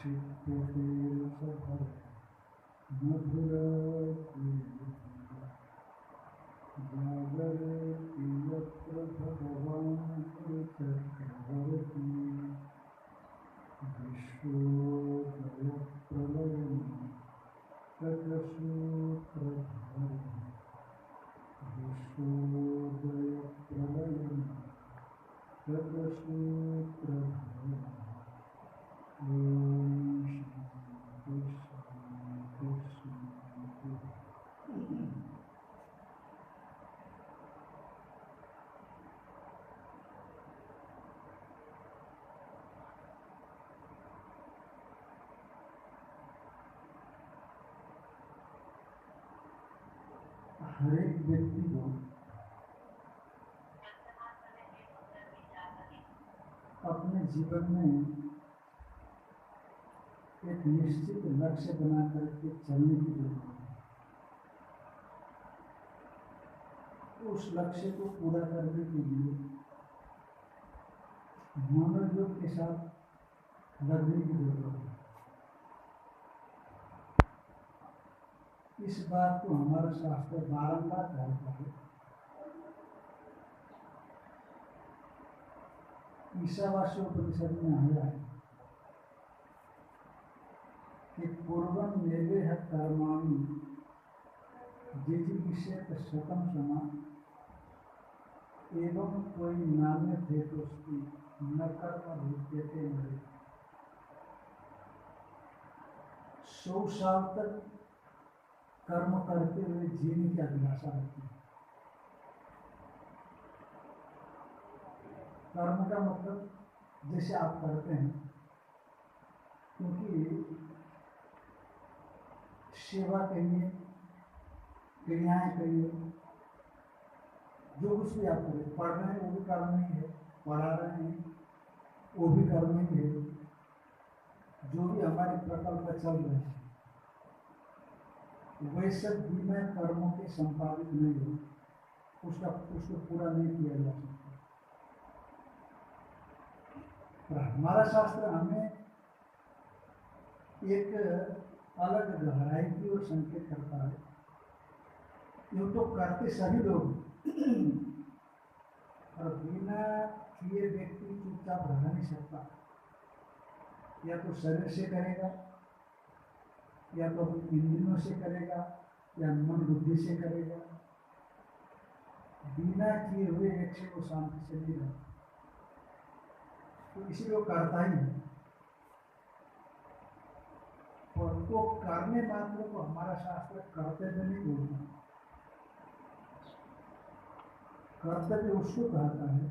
क्षिप्यतेरसभर मधुरते जागरति यत्र भगवान् चक्रवर्ती विश्वोदयप्रलयं तत्सूत्रधरम् विश्वोदयप्रलयं तत्सूत्रधरम्। ॐ शान्ति शान्ति शान्ति। हर एक व्यक्ति को अपने जीवन में एक निश्चित लक्ष्य बना करके चलने की जरूरत है। उस लक्ष्य को पूरा करने के लिए मनोयोग के साथ लगने की जरूरत है। इस बात को हमारा शास्त्र बारंबार कहता है। ईशावास्योपनिषद में आया है कि पूर्वं नेवेह कर्माणि जिजीविषेत शतं समा एवं कोई नान्य हेतुस्ति न कर्म विद्यते नरे। 100 साल तक कर्म करते हुए जीने की अभिलाषा रखती है। कर्म का मतलब जैसे आप करते हैं, क्योंकि सेवा करिए, क्रियाएं करिए, जो कुछ भी आप करें, पढ़ रहे हैं वो भी कर्म ही है, पढ़ा रहे हैं वो भी कर्म ही है, जो भी हमारे प्रकल्प चल रहे हैं वैसे बिना कर्मों के संपादित नहीं हो, उसको पूरा नहीं किया जा सकता। पर हमारा शास्त्र हमें एक अलग गहराई की ओर संकेत करता है। यूँ तो करते सभी लोग और बिना किए व्यक्ति चुपचाप रह नहीं सकता। या तो शरीर से करेगा, या तो इंद्रियों से करेगा, या मन बुद्धि से करेगा। बिना किए हुए एक से वो शांति से नहीं रहता, तो इसलिए वो करता ही है। और तो करने मात्र को हमारा शास्त्र कर्तव्य नहीं बोलता। कर्तव्य उसको कहता है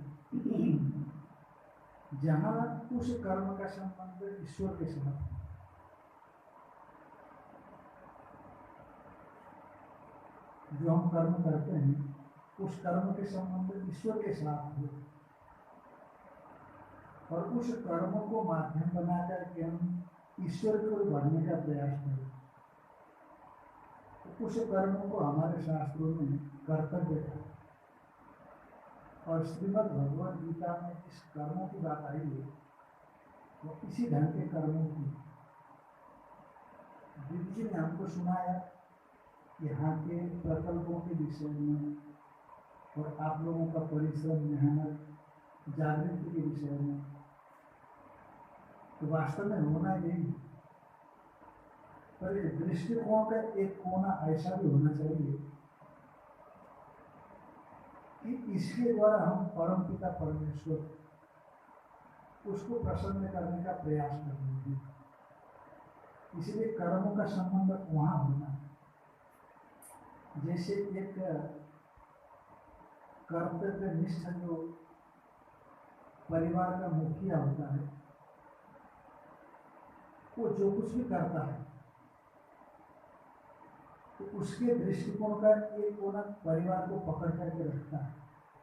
जहाँ उस कर्म का संबंध ईश्वर के साथ है। जो हम कर्म करते हैं उस कर्म के संबंध ईश्वर के साथ है, और उस कर्म को माध्यम बनाकर के हम ईश्वर की ओर बढ़ने का प्रयास करें, तो उस कर्म को हमारे शास्त्रों में कर्तव्य है। और श्रीमद् भगवद गीता में जिस कर्मों की बात आई है वो इसी ढंग के कर्मों की। दीदी जी ने हमको सुनाया यहाँ के प्रकल्पों के विषय में और आप लोगों का परिश्रम, मेहनत, जागृति के विषय में। तो वास्तव में होना यही, पर दृष्टिकोण का एक कोना ऐसा भी होना चाहिए कि इसके द्वारा हम परमपिता परमेश्वर उसको प्रसन्न करने का प्रयास कर रहे हैं। इसलिए कर्मों का संबंध वहाँ होना है। जैसे एक कर्तव्यनिष्ठ जो परिवार का मुखिया होता है, वो जो कुछ भी करता है तो उसके दृष्टिकोण का एक कोना परिवार को पकड़ करके रखता है,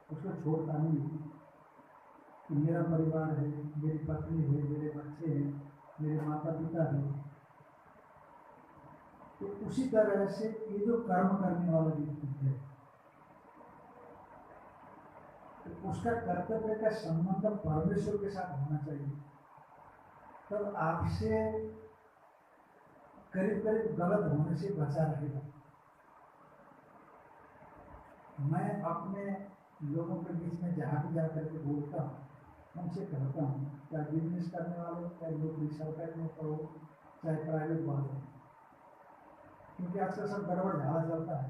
उसको छोड़ता नहीं है कि मेरा परिवार है, मेरी पत्नी है, मेरे बच्चे हैं, मेरे माता पिता हैं। तो उसी तरह से ये जो कर्म करने वाला व्यक्ति है तो उसका कर्तव्य का संबंध परमेश्वर के साथ होना चाहिए। तब आपसे करीब करीब गलत होने से बचा रहेगा। मैं अपने लोगों के बीच में जहाँ भी जाकर के बोलता हूँ, उनसे कहता हूँ, चाहे बिजनेस करने वालों, चाहे नौकरी सरकारी में करो, चाहे प्राइवेट वालों, क्योंकि आजकल सब गड़बड़ झाला चलता है।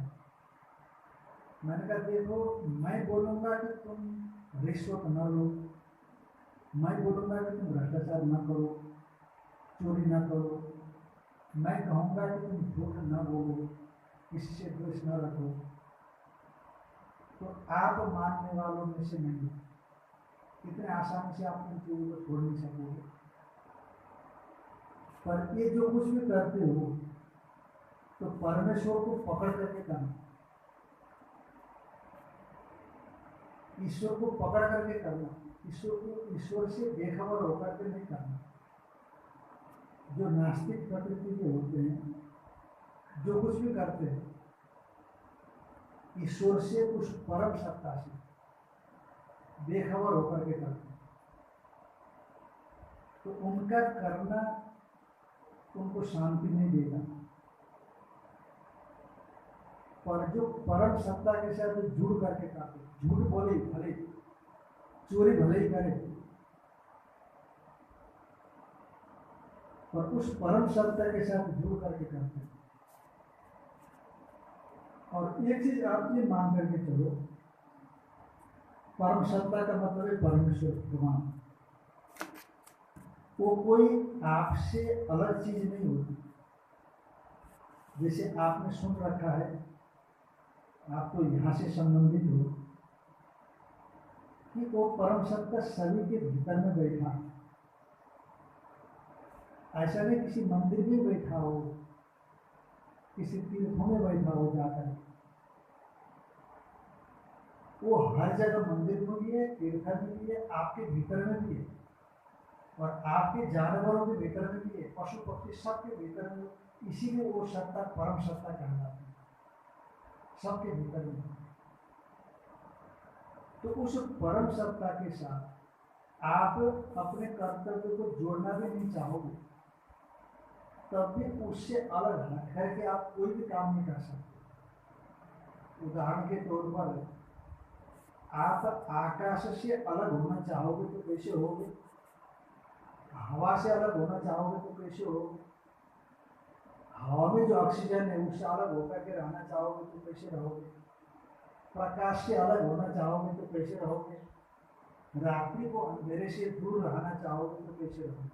मैंने कहा देखो, मैं बोलूँगा कि तुम रिश्वत न लो, मैं बोलूँगा कि तुम भ्रष्टाचार न करो, चोरी न करो, मैं कहूँगा कि तुम झूठ न बोलो, किसी से द्वेष न रखो, तो आप मानने वालों में से नहीं, इतने आसानी से आप उन चीजों को छोड़ नहीं सकोगे। पर ये जो कुछ भी करते हो तो परमेश्वर को पकड़ करके करना, ईश्वर को पकड़ करके करना, ईश्वर से बेखबर होकर के नहीं करना। जो नास्तिक प्रकृति के होते हैं, जो कुछ भी करते हैं ईश्वर से, उस परम सत्ता से बेखबर होकर के करते हैं, तो उनका करना उनको शांति नहीं देगा। पर जो परम सत्ता के साथ जुड़ करके करते, झूठ बोले भले, चोरी भले ही करे, पर उस परम सत्ता के साथ जुड़ करके करते हैं। और एक चीज आप ये मान करके चलो, परम सत्ता का मतलब है परमेश्वर भगवान। वो कोई आपसे अलग चीज नहीं होती। जैसे आपने सुन रखा है, आप तो यहाँ से संबंधित हो कि वो परम सत्ता सभी के भीतर में बैठा। ऐसा नहीं किसी मंदिर में बैठा हो, किसी तीर्थों में बैठा हो जाकर, वो हर जगह मंदिर में भी है, तीर्थ में भी है, आपके भीतर में भी है, और आपके जानवरों के भीतर में भी है, पशु पक्षी सबके भीतर में। इसीलिए वो सत्ता परम सत्ता कहलाती है, सबके भीतर में। तो उस परम सत्ता के साथ आप अपने कर्तव्य को जोड़ना भी नहीं चाहोगे, तब भी उससे अलग हट करके आप कोई भी काम नहीं कर सकते। उदाहरण के तौर पर आप आकाश से अलग होना चाहोगे तो कैसे होगे? हवा से अलग होना चाहोगे तो कैसे होगे? हवा में जो ऑक्सीजन है उससे अलग होकर के रहना चाहोगे तो कैसे रहोगे? प्रकाश से अलग होना चाहोगे तो कैसे रहोगे? रात्रि को अंधेरे से दूर रहना चाहोगे तो कैसे रहोगे?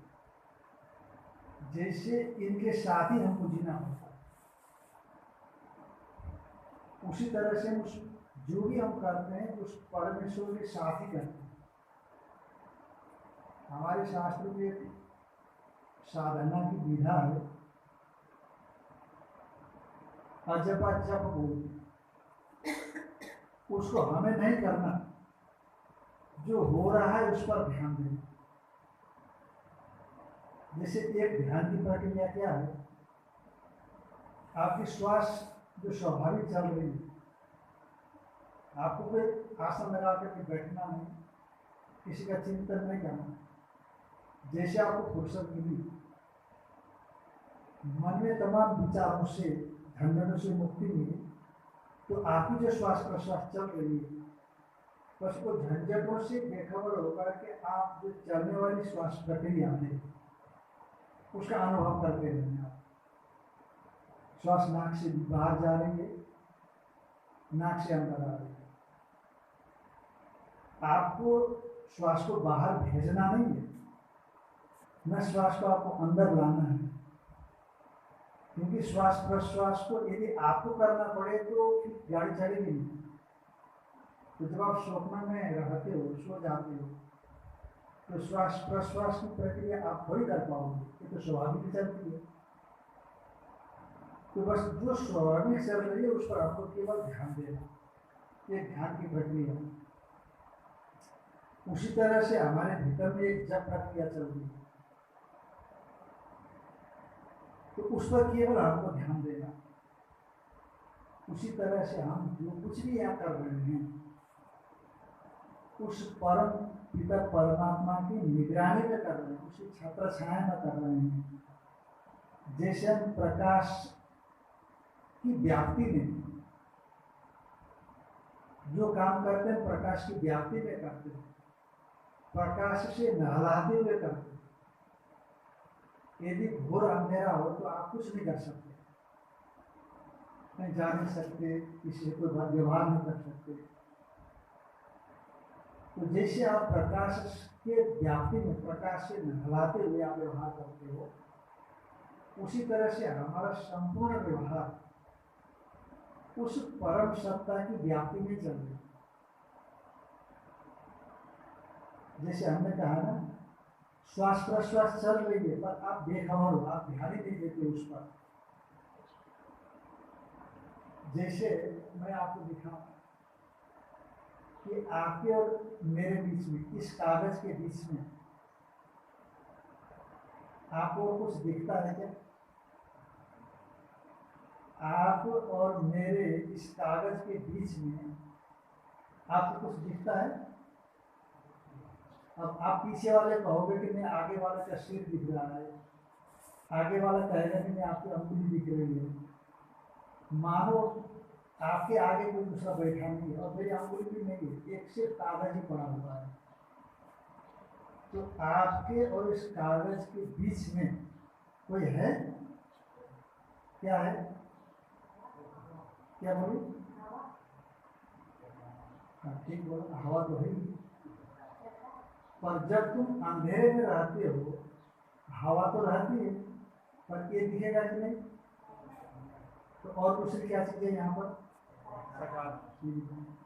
जैसे इनके साथ ही हमको जीना पड़ता है, उसी तरह से उस जो भी हम करते हैं उस परमेश्वर के साथ ही करते हैं। हमारे शास्त्र में साधना की विधा है, अजपा जप बोलते, उसको हमें नहीं करना, जो हो रहा है उस पर ध्यान देना। जैसे एक ध्यान की प्रक्रिया क्या है, आपकी श्वास जो स्वाभाविक चल रही है, आपको कोई आसन लगा करके बैठना नहीं, किसी का चिंतन नहीं करना। जैसे आपको फुर्सत मिली, मन में तमाम विचारों से, झंझटों से मुक्ति मिली, तो आपकी जो श्वास प्रश्वास चल रही है, बस वो झंझटों से बेखबर होकर के आप जो चलने वाली श्वास प्रक्रिया है उसका अनुभव करते रहना। श्वास नाक से बाहर जा रही है, नाक से अंदर आ रही है। आपको श्वास को बाहर भेजना नहीं है, न श्वास को आपको अंदर लाना है, क्योंकि श्वास प्रश्वास को यदि आपको करना पड़े तो फिर गाड़ी चलेगी नहीं। तो जब आप स्वप्न में रहते हो, सो जाते हो, तो श्वास प्रश्वास की प्रक्रिया आप थोड़ी कर पाओगे, ये तो स्वाभाविक चलती है। तो बस जो स्वाभाविक चल रही है उस पर आपको केवल ध्यान देना, ये ध्यान की प्रक्रिया। उसी तरह से हमारे भीतर में एक जप प्रक्रिया चल रही है, तो उस पर केवल हमको ध्यान देना। उसी तरह से हम जो कुछ भी यहाँ कर रहे हैं उस परम पिता परमात्मा की निगरानी में कर रहे हैं, उसी छत्र छाया में कर रहे हैं। जैसे हम प्रकाश की व्याप्ति में जो काम करते हैं प्रकाश की व्याप्ति में करते हैं, प्रकाश से नहलाते हुए करते हैं। यदि घोर अंधेरा हो तो आप कुछ नहीं कर सकते, नहीं जा नहीं सकते, किसी से कोई व्यवहार नहीं कर सकते। तो जैसे आप प्रकाश के व्याप्ति में प्रकाश से नहलाते हुए आप व्यवहार करते हो, उसी तरह से हमारा संपूर्ण व्यवहार उस परम सत्ता की व्याप्ति में चल रही। जैसे हमने कहा ना, श्वास प्रश्वास चल रही है पर आप बेखबर हो, आप ध्यान ही नहीं देते उस पर। जैसे मैं आपको दिखाऊं कि आपके और मेरे बीच में, इस कागज के बीच में आपको कुछ दिखता है क्या? आप और मेरे इस कागज के बीच में आपको कुछ दिखता है? अब आप पीछे वाले कहोगे कि मैं आगे वाले का सिर दिख रहा है, आगे वाला कहेगा कि मैं आपकी अंगुली दिख रही है। मानो आपके आगे कोई दूसरा बैठा नहीं है और मेरी अंगुली भी नहीं है, एक सिर्फ कागज ही पड़ा हुआ है। तो आपके और इस कागज के बीच में कोई है? क्या है? क्या बोली? ठीक बोला, हवा तो है। पर जब तुम अंधेरे में रहते हो, हवा तो रहती है पर ये दिखेगा कि नहीं? तो और दूसरी क्या चीज है यहाँ पर?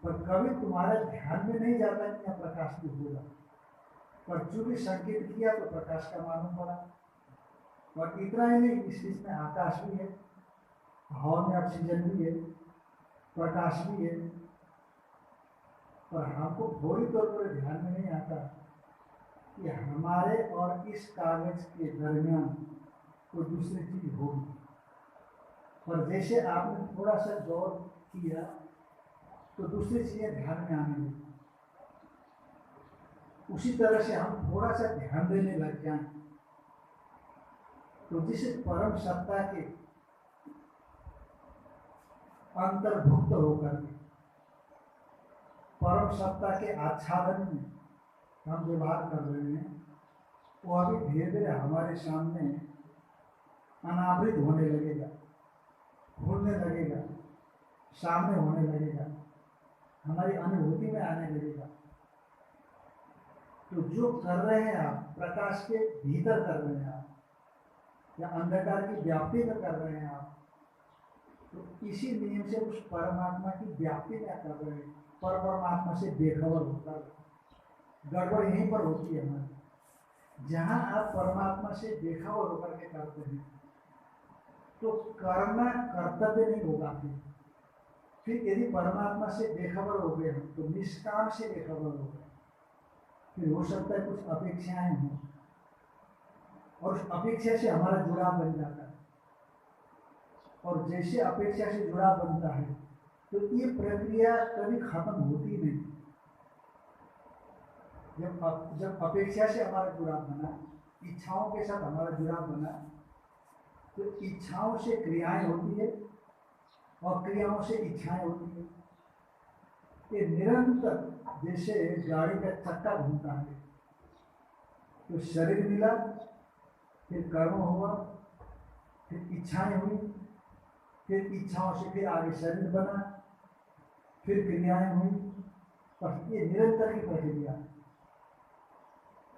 पर कभी तुम्हारे ध्यान में नहीं जाता कि यहाँ प्रकाश भी होगा, पर चूंकि संकेत किया तो प्रकाश का मालूम पड़ा। और इतना ही नहीं, इस बीच में आकाश भी है, हवा में ऑक्सीजन भी है, प्रकाश भी है, पर हमको पूरी तौर पर ध्यान में नहीं आता कि हमारे और इस कागज के दरमियान कोई दूसरी चीज होगी। पर जैसे आपने थोड़ा सा गौर किया तो दूसरी चीजें ध्यान में आने लगी। उसी तरह से हम थोड़ा सा ध्यान देने लग जाएं तो जिस परम सत्ता के अंतर्भुक्त होकर के परम सत्ता के आच्छादन में हम व्यवहार कर रहे हैं, वो अभी धीरे धीरे हमारे सामने अनावृत होने लगेगा, खुलने लगेगा, सामने होने लगेगा, हमारी अनुभूति में आने लगेगा। तो जो कर रहे हैं आप, प्रकाश के भीतर कर रहे हैं आप, या अंधकार की व्याप्ति में कर रहे हैं आप, तो इसी नियम से उस परमात्मा की व्याप्ति में कर रहे हैं। पर परमात्मा से बेखबर होकर गड़बड़ यहीं पर होती है हमारी। जहां आप परमात्मा से बेखबर होकर के करते हैं तो करना कर्तव्य नहीं होगा। फिर यदि परमात्मा से बेखबर हो गए हम तो निष्काम से बेखबर हो गए। फिर हो सकता है कुछ अपेक्षाएं हों और उस अपेक्षा से हमारा जुड़ाव बन जाता है, और जैसे अपेक्षा से जुड़ाव बनता है तो ये प्रक्रिया कभी खत्म होती नहीं। जब अपेक्षा से हमारा जुड़ाव बना, इच्छाओं के साथ हमारा जुड़ाव बना, तो इच्छाओं से क्रियाएं होती है और क्रियाओं से इच्छाएं होती है। ये निरंतर जैसे गाड़ी का चक्का घूमता है, तो शरीर मिला, फिर कर्म हुआ, फिर इच्छाएं हुई, फिर इच्छाओं से फिर आगे शरीर बना, फिर क्रियाएं हुई, और ये निरंतर की प्रक्रिया।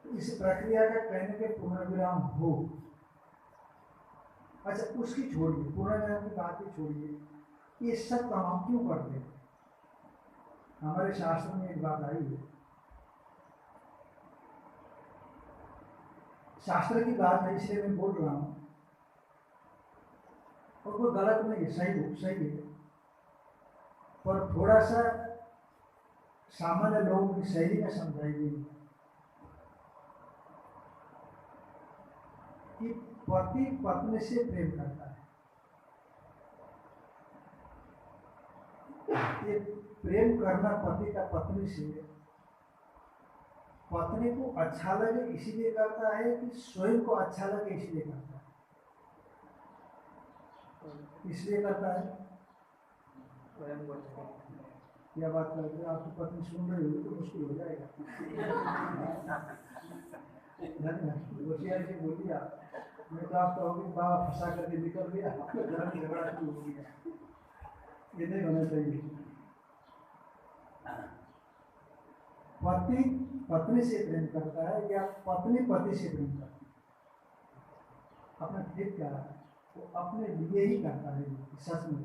तो इस प्रक्रिया का कहने के पुनर्विराम हो। अच्छा, उसकी छोड़िए, पुनर्विराम की बात ही छोड़िए, ये सब काम हम क्यों करते हैं? हमारे शास्त्र में एक बात आई है, शास्त्र की बात है इसलिए मैं बोल रहा हूं, और कोई गलत नहीं है, सही है, पर थोड़ा सा सामान्य लोगों की शैली में समझाई गई कि पति पत्नी से प्रेम करता है। ये प्रेम करना पति का पत्नी से पत्नी को अच्छा लगे इसीलिए करता है कि स्वयं को अच्छा लगे इसलिए करता है? इसलिए करता है। क्या बात करते हैं? आपकी पत्नी सुन रही होगी तो मुश्किल हो जाएगा। होशियारी से बोलिए आप, मैं तो आप कहोगे बाबा फंसा करके निकल गया, घर में झगड़ा शुरू हो गया। ये नहीं होना चाहिए। पति पत्नी से प्रेम करता है या पत्नी पति से प्रेम करती है? अपना ठीक क्या है, वो अपने लिए ही करता है सच में,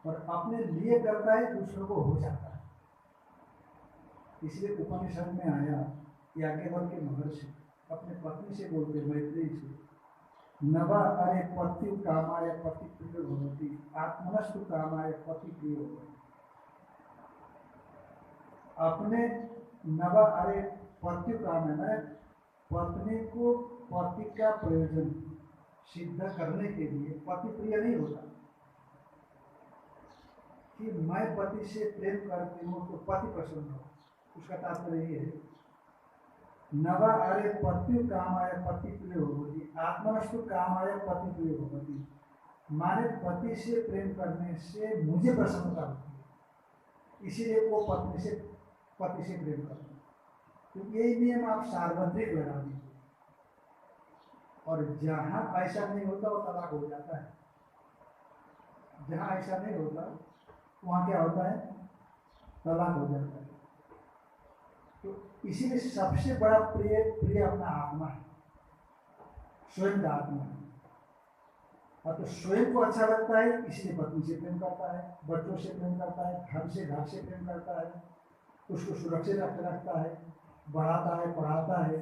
और अपने लिए करता है, दूसरों को हो जाता है। इसलिए उपनिषद में आया याज्ञवल्क्य महर्षि अपने पत्नी से बोलते, मैत्री से, नवा अरे पति कामाय पति प्रिय भवति आत्मनस्तु कामाय पति प्रिय भवति। अपने नवा अरे पति काम है, पत्नी को पति का प्रयोजन सिद्ध करने के लिए पति प्रिय नहीं होता कि मैं पति से प्रेम करती हूँ तो पति प्रसन्न हो। उसका तात्पर्य ये है, नवा अरे पति कामाय पति प्रिय भवति आत्मनस्तु कामाय पति प्रिय भवति। माने पति से प्रेम करने से मुझे प्रसन्नता होती है, इसीलिए वो पति से प्रेम करते हैं। तो यही नियम आप सार्वत्रिक लगा दीजिए, और जहां ऐसा नहीं होता वो तलाक हो जाता है। जहां ऐसा नहीं होता वहां क्या होता है, तलाक हो जाता है। तो इसीलिए सबसे बड़ा प्रिय अपना आत्मा है, स्वयं का आत्मा है। और तो स्वयं को अच्छा लगता है इसलिए पत्नी से प्रेम करता है, बच्चों से प्रेम करता है, घर से प्रेम करता है, उसको सुरक्षित रखता है, बढ़ाता है, पढ़ाता है।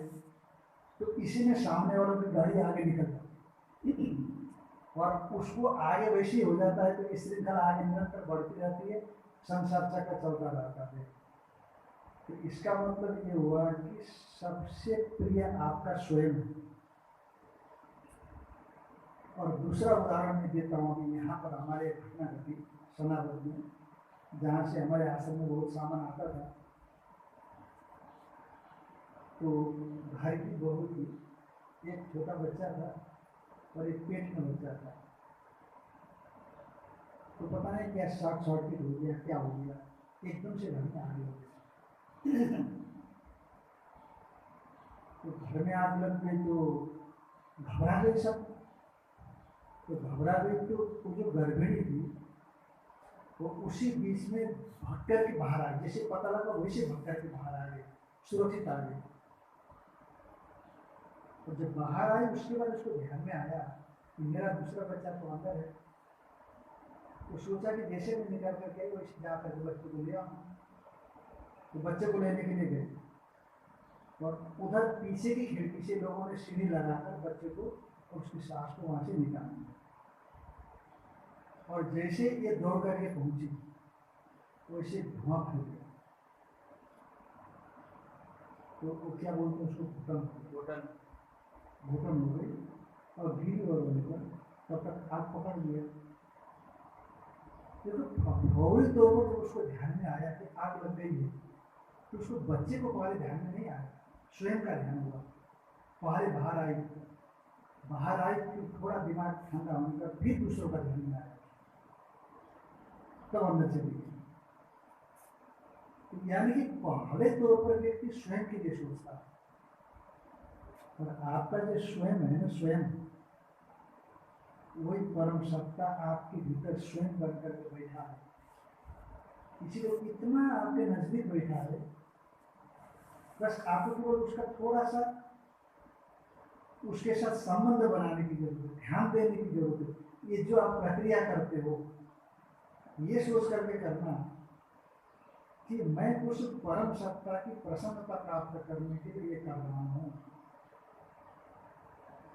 तो इसी में सामने वालों की गाड़ी आगे निकल जाती है और उसको आगे वैसे ही हो जाता है। तो इस श्रृंखला आगे निरंतर बढ़ती रहती है, संसार चक्र चलता रहता है। तो इसका मतलब ये हुआ कि सबसे प्रिय आपका स्वयं है। और दूसरा उदाहरण मैं देता हूँ, अभी यहाँ पर हमारे घटना घटी सोनापुर में, जहाँ से हमारे आश्रम में बहुत सामान आता था। तो घर की बहू थी, एक छोटा बच्चा था और एक पेट में बच्चा था। तो पता नहीं क्या शॉर्ट सर्किट हो गया, क्या हो गया, एकदम से घर में आग लग गई। तो घर में आग लग गई तो घबरा गए सब। तो घबरा गई तो वो जो गर्भिणी थी वो उसी बीच में भटक के बाहर आ गई, जैसे पता लगा वैसे भटक के बाहर आ गई, सुरक्षित आ गई। तो जब बाहर आई उसके बाद उसको ध्यान में आया कि मेरा दूसरा बच्चा तो अंदर है। तो सोचा कि जैसे मैं निकल करके वैसे जाकर बच्चे को ले आऊँ। तो बच्चे को लेने के लिए गए और उधर पीछे की खिड़की से लोगों ने सीढ़ी लगाकर बच्चे को और उसकी सास को वहां से निकाल दिया। और जैसे ये दौड़ करके पहुंची वैसे धुआं फैल गया। तो वो क्या बोलते हैं उसको, घुटन हो गई और धीरे और लेकर तब तक आग पकड़ लिया। तो फौरी तौर पर उसको ध्यान में आया कि आग लग गई है, तो उसको बच्चे को पहले ध्यान में नहीं आया, स्वयं का ध्यान हुआ। पहले बाहर आई फिर थोड़ा दिमाग ठंडा होने का फिर दूसरों का ध्यान में आया, तब अंदर चली गई। यानी कि पहले तौर पर व्यक्ति स्वयं के लिए सोचता है, और आपका जो स्वयं है ना, स्वयं वही परम सत्ता आपके भीतर स्वयं बनकर के बैठा है। इसीलिए इतना आपके नजदीक बैठा है, बस आपको केवल उसका थोड़ा सा उसके साथ संबंध बनाने की जरूरत है, ध्यान देने की जरूरत है। ये जो आप प्रक्रिया करते हो ये सोच करके करना कि मैं उस परम सत्ता की प्रसन्नता प्राप्त करने के लिए कर रहा हूँ।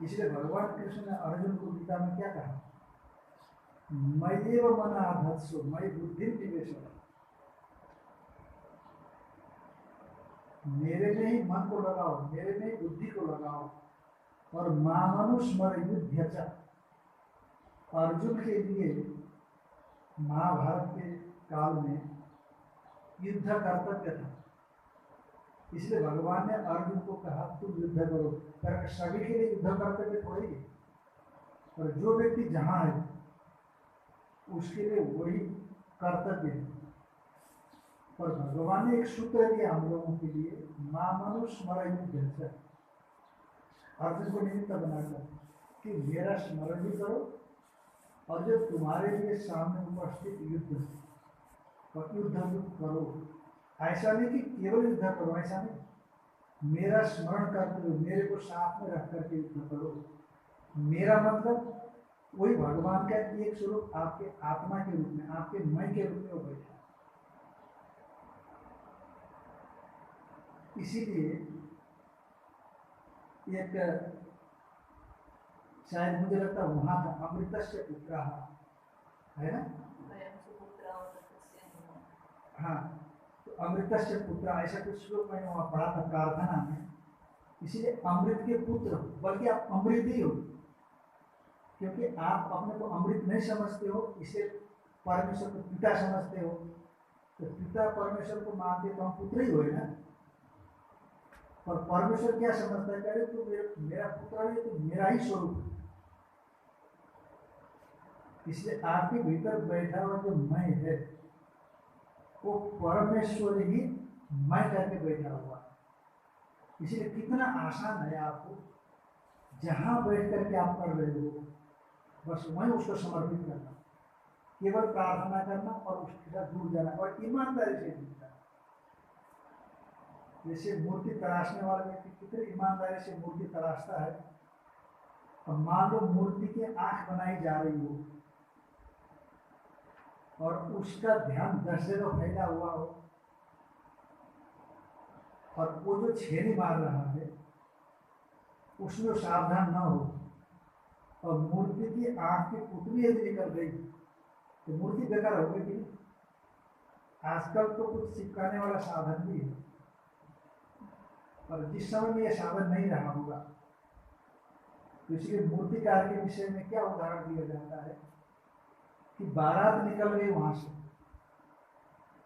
इसलिए भगवान कृष्ण ने अर्जुन को गीता में क्या कहा, मय्येव मनः धत्सु मयि बुद्धि निवेशय। मेरे में ही मन को लगाओ, मेरे में ही बुद्धि को लगाओ, और मामनुस्मर युद्ध। अर्जुन के लिए महाभारत के काल में युद्ध कर्तव्य था। इसलिए भगवान ने अर्जुन को कहा तुम युद्ध करो, पर सभी के लिए युद्ध कर्तव्य थोड़ी है, और जो व्यक्ति जहां है उसके लिए वही कर्तव्य है। पर भगवान ने एक सूत्र दिया हम लोगों के लिए, मां मनुस्मर युद्ध, अर्जुन को निमित्त बनाकर कि मेरा स्मरण भी करो, और जो तुम्हारे लिए सामने उपस्थित युद्ध और युद्ध करो। ऐसा नहीं कि केवल युद्ध करो, ऐसा नहीं, मेरा स्मरण करते हुए मेरे को साथ में रख करके युद्ध करो। मेरा मतलब वही भगवान का एक स्वरूप आपके आत्मा के रूप में, आपके मैं के रूप में वो बैठा। इसीलिए एक शायद मुझे लगता वहां था अमृतस्य पुत्र है ना, हाँ, तो अमृतस्य पुत्र ऐसा कुछ श्लोक मैंने वहां पढ़ा था प्रार्थना में। इसीलिए अमृत के पुत्र, बल्कि आप अमृत ही हो, क्योंकि आप अपने को अमृत नहीं समझते हो, इसलिए परमेश्वर को पिता समझते हो। तो पिता परमेश्वर को मानते तो हम पुत्र ही हुए ना। और परमेश्वर क्या समझता है, कह रहे तो मेरा पुत्र है, तो मेरा ही स्वरूप है। इसलिए आपके भीतर बैठा हुआ जो मैं है वो परमेश्वर ही मैं करके बैठा हुआ है। इसलिए कितना आसान है, आपको जहां बैठ करके आप कर रहे हो बस वहीं उसको समर्पित करना, केवल प्रार्थना करना और उसके साथ जुड़ जाना और ईमानदारी से जुड़ना। जैसे मूर्ति तराशने वाला व्यक्ति कितनी ईमानदारी से मूर्ति तराशता है, और मान लो मूर्ति की आंख बनाई जा रही हो और उसका ध्यान 10 जगह फैला हुआ हो, और वो जो छेनी मार रहा है उसमें सावधान न हो, और मूर्ति की आंख की पुतली यदि निकल गई तो मूर्ति बेकार हो गई। आजकल तो कुछ चिपकाने वाला साधन भी है, पर जिस समय में यह साधन नहीं रहा होगा, तो इसलिए मूर्तिकार के विषय में क्या उदाहरण दिया जाता है कि बारात निकल गई वहां से,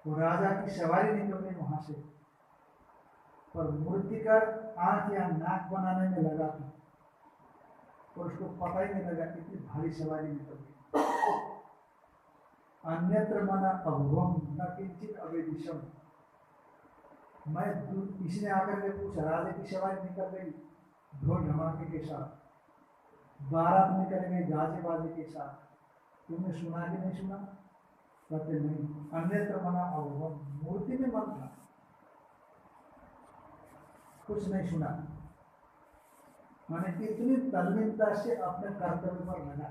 तो राजा की सवारी निकल गई वहां से, पर मूर्तिकार आंख या नाक बनाने में लगा था और उसको पता ही नहीं लगा कितनी भारी सवारी निकल गई। अन्यत्र मना अभुवम न किंचित अवेदिशम। मैं इसने आकर के पूछा, राजा की सवारी निकल गई ढोल धमाके के साथ, बारात निकल गई गाजे बाजे के साथ, तुमने सुना कि नहीं सुना? कहते नहीं। अन्यत्र मना अभुवम, मूर्ति में मन था, कुछ नहीं सुना। माने इतनी तल्लीनता से अपने कर्तव्य पर लगा।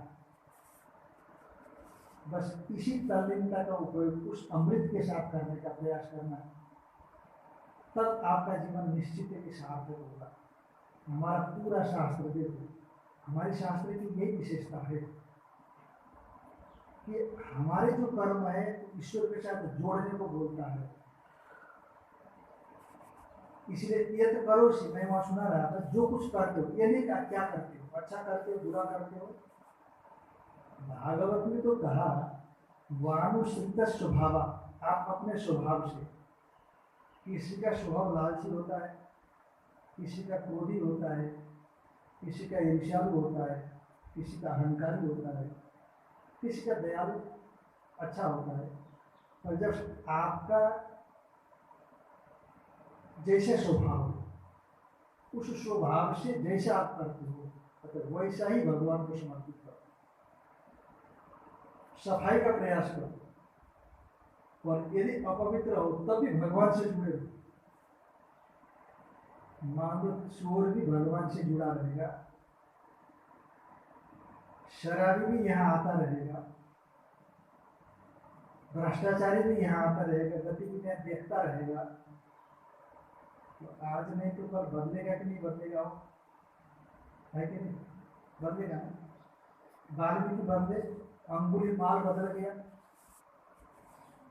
बस इसी तल्लीनता का उपयोग उस अमृत के साथ करने का प्रयास करना, तब आपका जीवन निश्चित है कि सार्थक होगा। हमारा पूरा शास्त्र देखो, हमारे शास्त्र की यही विशेषता है कि हमारे जो कर्म है ईश्वर के साथ जोड़ने को बोलता है। इसलिए ये तो करो सी, मैं वहां सुना रहा था, जो कुछ करते हो, ये नहीं कहा क्या करते हो, अच्छा करते हो बुरा करते हो। भागवत में तो कहा वानुश्रित स्वभाव, आप अपने स्वभाव से, किसी का स्वभाव लालची होता है, किसी का क्रोधी होता है, किसी का ईर्ष्यालु होता है, किसी का अहंकारी होता है, किसी का दयालु अच्छा होता है। और जब आपका जैसे स्वभाव, उस स्वभाव से जैसा आप करते हो तो वैसा ही भगवान को समर्पित करो, सफाई का प्रयास करो। और यदि अपवित्र हो तब भी भगवान से जुड़े हो। मान लो चोर भी भगवान से जुड़ा रहेगा, शराबी भी यहाँ आता रहेगा, भ्रष्टाचारी भी यहाँ आता रहेगा, गतिविधियां देखता रहेगा, तो आज नहीं तो कल बदलेगा कि नहीं बदलेगा? है कि नहीं? बदलेगा। वाल्मीकि बदले, अंगुलीमाल बदल गया,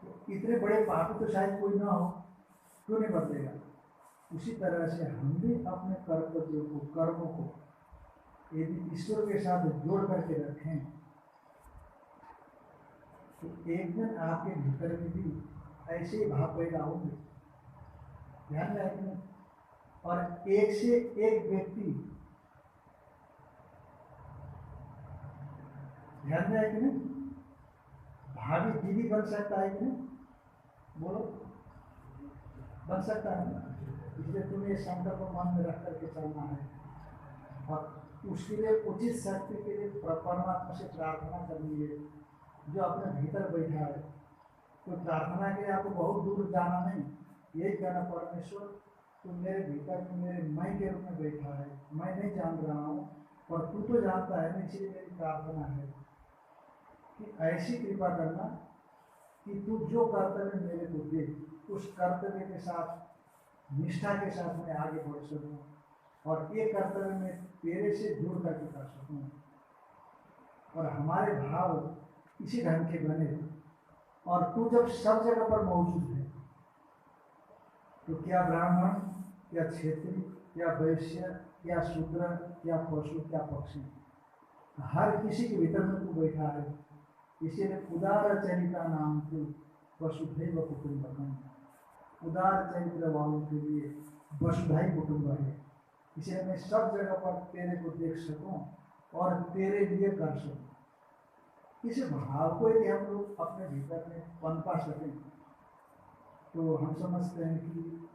तो इतने बड़े पापी तो शायद कोई ना हो, क्यों नहीं बदलेगा? उसी तरह से हम भी अपने कर्तव्यों को, कर्मों को यदि ईश्वर के साथ जोड़ करके रखें तो एक दिन आपके भीतर में भी ऐसे ही भाव पैदा होंगे। ध्यान रखें, और एक से एक व्यक्ति ध्यान में है कि नहीं? भाभी दीदी बन सकता है कि नहीं? बोलो, बन सकता है ना? इसलिए तुम्हें ये संकल्प मन में रख करके चलना है और उसके लिए उचित शक्ति के लिए परमात्मा से प्रार्थना करनी है जो अपने भीतर बैठा है। तो प्रार्थना के लिए आपको बहुत दूर जाना नहीं, यही कहना, परमेश्वर तू मेरे भीतर में मेरे मैं के रूप में बैठा है, मैं नहीं जान रहा हूँ और तू तो जानता है, इसलिए मेरी प्रार्थना है कि ऐसी कृपा करना कि तू जो कर्तव्य मेरे को दे उस कर्तव्य के साथ निष्ठा के साथ मैं आगे बढ़ सकूं और ये कर्तव्य मैं तेरे से जुड़ करके कर सकूं और हमारे भाव इसी ढंग के बने। और तू जब सब जगह पर मौजूद है तो क्या ब्राह्मण, क्या क्षेत्रीय, क्या वैश्य, क्या शूद्र, क्या पशु, क्या पक्षी, हर किसी के भीतर में तू बैठा है। इसीलिए उदार चरिता नाम तू वसुधैव कुटुंबकम, उदार चरित्र वालों के लिए वसुधैव कुटुंब है। इसलिए मैं सब जगह पर तेरे को देख सकूं और तेरे लिए कर सकूं। इस भाव को यदि हम लोग अपने भीतर में पनपा सकें तो हम समझते हैं कि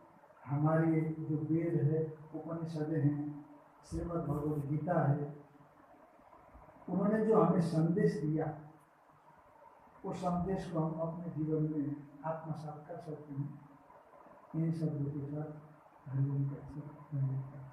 हमारी जो वेद है, उपनिषदें हैं, श्रीमद् भगवद गीता है, उन्होंने जो हमें संदेश दिया उस संदेश को हम अपने जीवन में आत्मसात कर सकते हैं। इन शब्दों के साथ हरिओम कर सकते हैं।